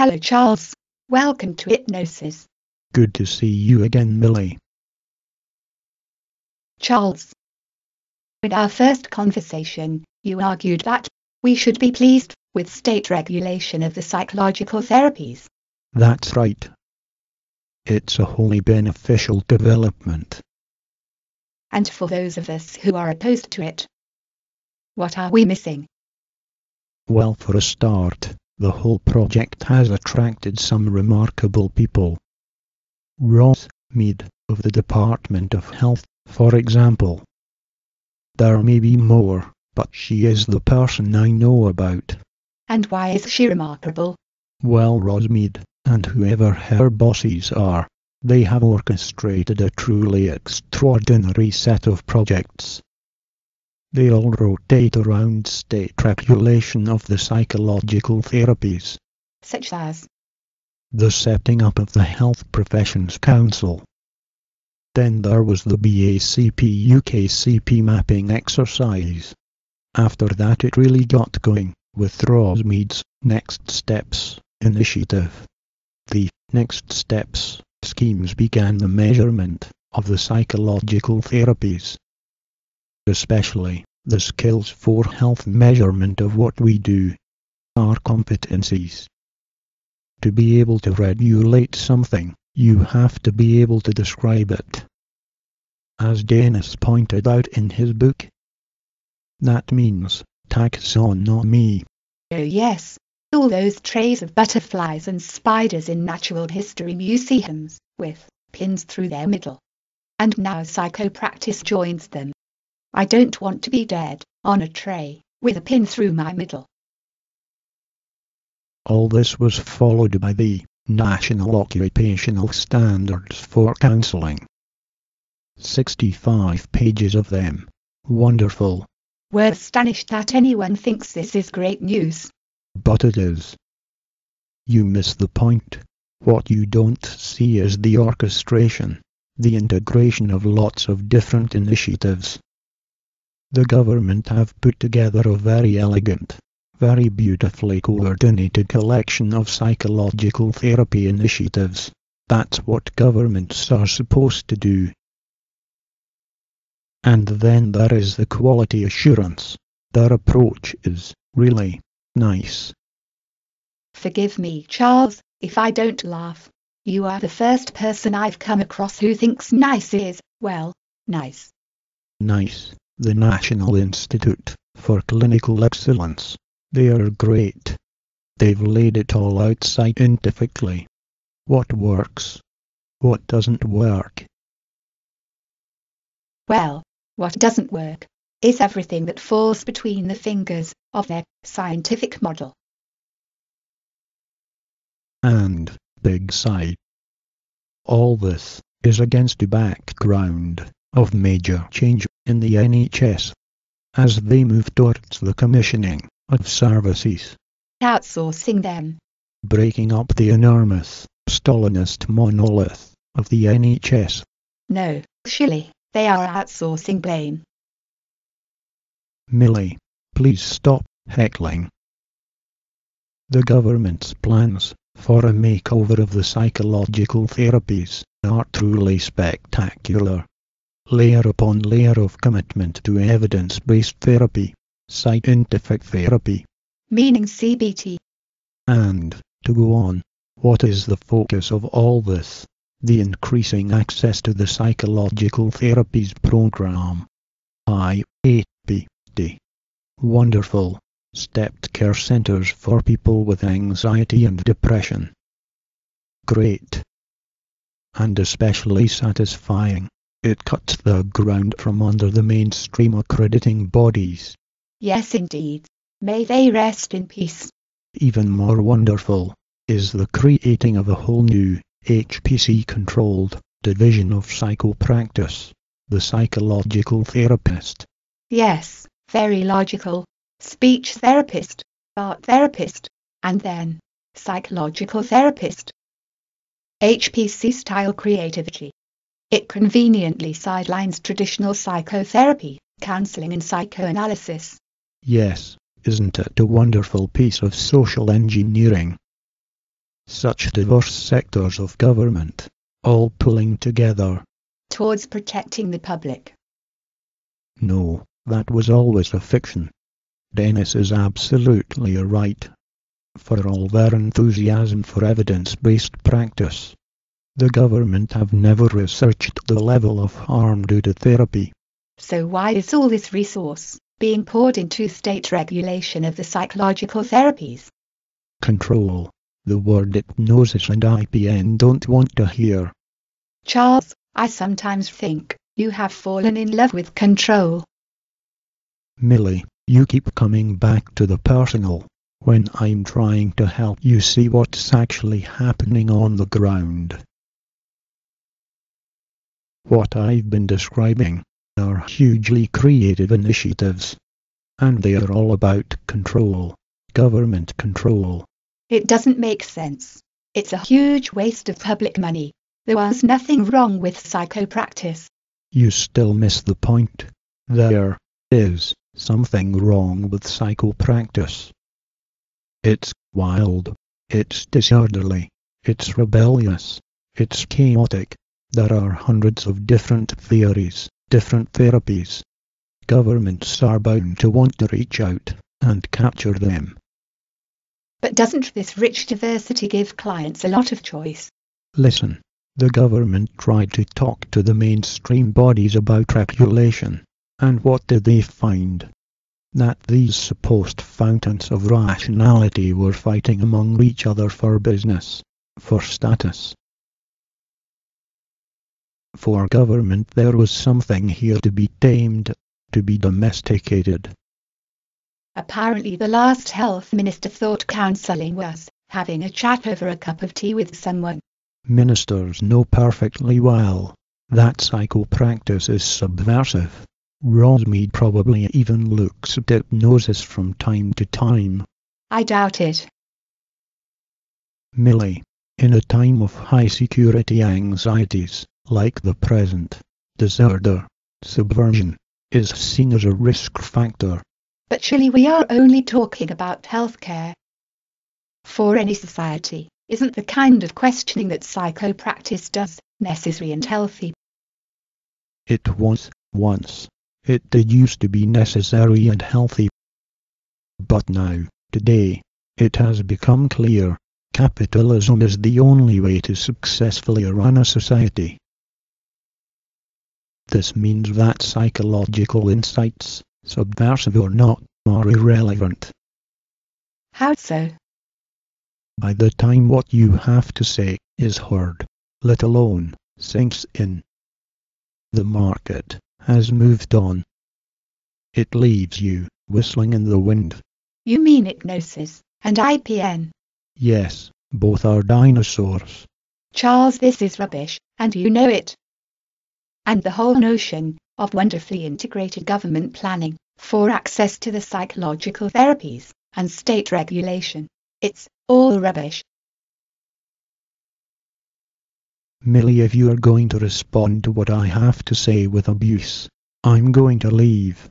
Hello Charles, welcome to Hypnosis. Good to see you again, Millie. Charles, in our first conversation, you argued that we should be pleased with state regulation of the psychological therapies. That's right. It's a wholly beneficial development. And for those of us who are opposed to it, what are we missing? Well, for a start, the whole project has attracted some remarkable people. Ross Mead, of the Department of Health, for example. There may be more, but she is the person I know about. And why is she remarkable? Well, Ross Mead, and whoever her bosses are, they have orchestrated a truly extraordinary set of projects. They all rotate around state regulation of the psychological therapies. Such as the setting up of the Health Professions Council. Then there was the BACP-UKCP mapping exercise. After that it really got going, with Ross Mead's Next Steps initiative. The Next Steps schemes began the measurement of the psychological therapies, especially the skills for health measurement of what we do, our competencies. To be able to regulate something, you have to be able to describe it. As Dennis pointed out in his book, that means taxonomy. Oh yes, all those trays of butterflies and spiders in natural history museums, with pins through their middle. And now psychopractice joins them. I don't want to be dead, on a tray, with a pin through my middle. All this was followed by the National Occupational Standards for Counselling. 65 pages of them. Wonderful. We're astonished that anyone thinks this is great news. But it is. You miss the point. What you don't see is the orchestration, the integration of lots of different initiatives. The government have put together a very elegant, very beautifully coordinated collection of psychological therapy initiatives. That's what governments are supposed to do. And then there is the quality assurance. Their approach is really nice. Forgive me, Charles, if I don't laugh. You are the first person I've come across who thinks nice is, well, nice. Nice. The National Institute for Clinical Excellence. They are great. They've laid it all out scientifically. What works? What doesn't work? Well, what doesn't work is everything that falls between the fingers of their scientific model. And, big sigh. All this is against a background of major change in the NHS, as they move towards the commissioning of services, Outsourcing them. breaking up the enormous Stalinist monolith of the NHS. No, surely, they are outsourcing blame. Millie, please stop heckling. The government's plans for a makeover of the psychological therapies are truly spectacular. Layer upon layer of commitment to evidence-based therapy, scientific therapy. Meaning CBT. And, to go on, what is the focus of all this? The increasing access to the psychological therapies program. IAPT. Wonderful. Stepped care centers for people with anxiety and depression. Great. And especially satisfying. It cuts the ground from under the mainstream accrediting bodies. Yes indeed. May they rest in peace. Even more wonderful is the creating of a whole new, HPC-controlled division of psychopractice, the psychological therapist. Yes, very logical. Speech therapist, art therapist, and then psychological therapist. HPC-style creativity. It conveniently sidelines traditional psychotherapy, counseling and psychoanalysis. Yes, isn't it a wonderful piece of social engineering? Such diverse sectors of government, all pulling together. Towards protecting the public. No, that was always a fiction. Dennis is absolutely right. For all their enthusiasm for evidence-based practice, the government have never researched the level of harm due to therapy. So why is all this resource being poured into state regulation of the psychological therapies? Control, the word hypnosis and IPN don't want to hear. Charles, I sometimes think you have fallen in love with control. Millie, you keep coming back to the personal, when I'm trying to help you see what's actually happening on the ground. What I've been describing are hugely creative initiatives, and they are all about control, government control. It doesn't make sense. It's a huge waste of public money. There was nothing wrong with psychopractice. You still miss the point. There is something wrong with psychopractice. It's wild, it's disorderly, it's rebellious, it's chaotic. There are hundreds of different theories, different therapies. Governments are bound to want to reach out and capture them. But doesn't this rich diversity give clients a lot of choice? Listen, the government tried to talk to the mainstream bodies about regulation, and what did they find? That these supposed fountains of rationality were fighting among each other for business, for status. For government there was something here to be tamed, to be domesticated. Apparently the last health minister thought counselling was having a chat over a cup of tea with someone. Ministers know perfectly well that psychopractice is subversive. Rosemead probably even looks at hypnosis from time to time. I doubt it. Millie, in a time of high security anxieties, like the present, disorder, subversion, is seen as a risk factor. But surely we are only talking about healthcare. For any society, isn't the kind of questioning that psychopractice does necessary and healthy? It was once. It did used to be necessary and healthy. But now, today, it has become clear, capitalism is the only way to successfully run a society. This means that psychological insights, subversive or not, are irrelevant. How so? By the time what you have to say is heard, let alone sinks in, the market has moved on. It leaves you whistling in the wind. You mean hypnosis and IPN? Yes, both are dinosaurs. Charles, this is rubbish, and you know it. And the whole notion of wonderfully integrated government planning for access to the psychological therapies and state regulation, it's all rubbish. Millie, if you are going to respond to what I have to say with abuse, I'm going to leave.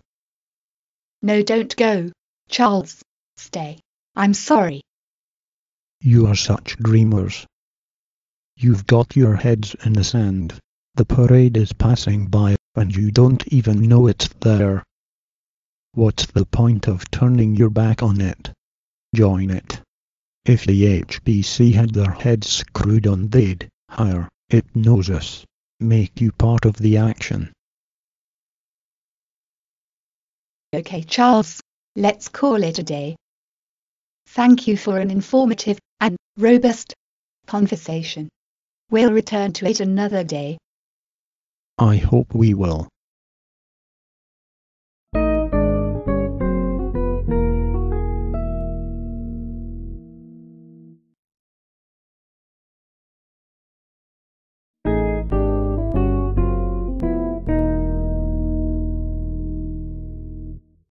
No, don't go. Charles, stay. I'm sorry. You are such dreamers. You've got your heads in the sand. The parade is passing by, and you don't even know it's there. What's the point of turning your back on it? Join it. If the HBC had their heads screwed on, they'd hire hypnosis, make you part of the action. Okay, Charles, let's call it a day. Thank you for an informative and robust conversation. We'll return to it another day. I hope we will.